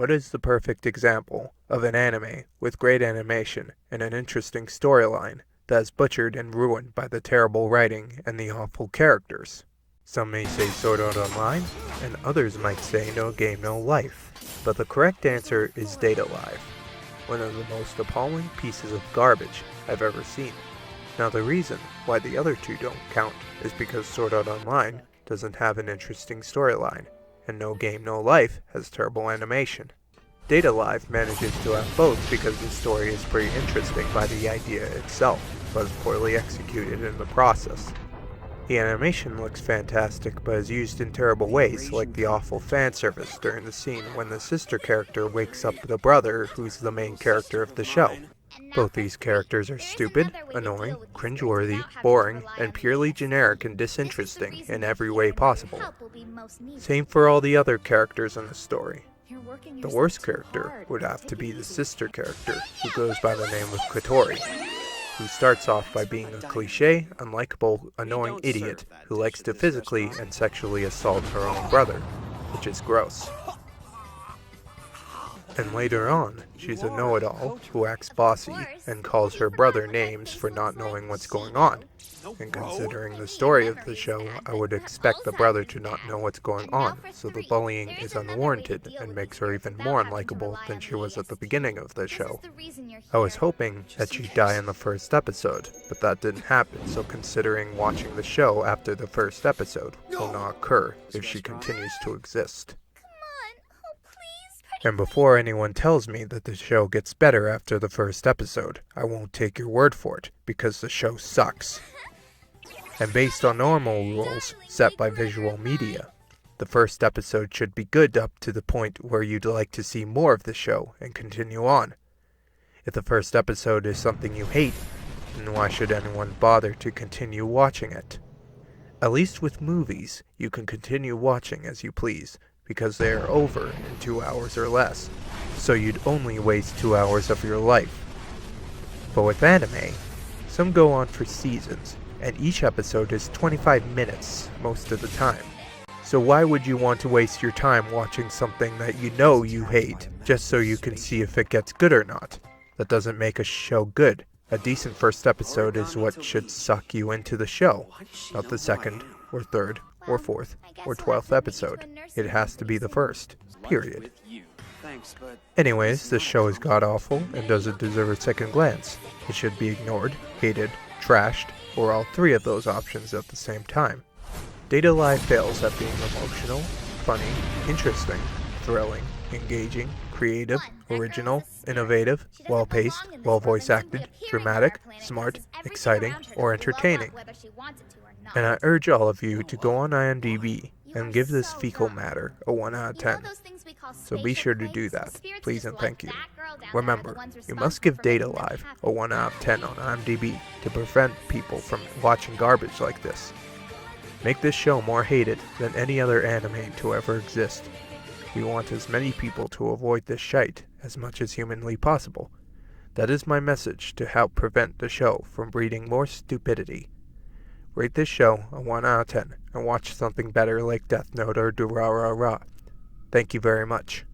What is the perfect example of an anime with great animation and an interesting storyline that is butchered and ruined by the terrible writing and the awful characters? Some may say Sword Art Online, and others might say No Game No Life, but the correct answer is Date A Live, one of the most appalling pieces of garbage I've ever seen. Now the reason why the other two don't count is because Sword Art Online doesn't have an interesting storyline, and No Game No Life has terrible animation. Date A Live manages to have both because the story is pretty interesting by the idea itself, but is poorly executed in the process. The animation looks fantastic but is used in terrible ways, like the awful fan service during the scene when the sister character wakes up the brother who's the main character of the show. Both these characters are stupid, annoying, cringeworthy, boring, and purely generic and disinteresting in every way possible. Same for all the other characters in the story. The worst character would have to be the sister character, who goes by the name of Kotori, who starts off by being a cliché, unlikable, annoying idiot who likes to physically and sexually assault her own brother, which is gross. And later on, she's a know-it-all who acts bossy and calls her brother names for not knowing what's going on. And considering the story of the show, I would expect the brother to not know what's going on, so the bullying is unwarranted and makes her even more unlikable than she was at the beginning of the show. I was hoping that she'd die in the first episode, but that didn't happen, so considering watching the show after the first episode will not occur if she continues to exist. And before anyone tells me that the show gets better after the first episode, I won't take your word for it, because the show sucks. And based on normal rules set by visual media, the first episode should be good up to the point where you'd like to see more of the show and continue on. If the first episode is something you hate, then why should anyone bother to continue watching it? At least with movies, you can continue watching as you please, because they are over in 2 hours or less, so you'd only waste 2 hours of your life. But with anime, some go on for seasons, and each episode is 25 minutes most of the time. So why would you want to waste your time watching something that you know you hate, just so you can see if it gets good or not? That doesn't make a show good. A decent first episode is what should suck you into the show, not the second, or third, or fourth, or 12th episode. It has to be the first. Period. Anyways, this show is god-awful and doesn't deserve a second glance. It should be ignored, hated, trashed, or all three of those options at the same time. Date A Live fails at being emotional, funny, interesting, thrilling, engaging, creative, original, innovative, well-paced, well-voice acted, dramatic, smart, exciting, or entertaining. And I urge all of you to go on IMDb and give this fecal matter a 1 out of 10. So be sure to do that, please and thank you. Remember, you must give Date A Live a 1 out of 10 on IMDb to prevent people from watching garbage like this. Make this show more hated than any other anime to ever exist. We want as many people to avoid this shite as much as humanly possible. That is my message to help prevent the show from breeding more stupidity. Rate this show a 1 out of 10 and watch something better like Death Note or Durarara. Thank you very much.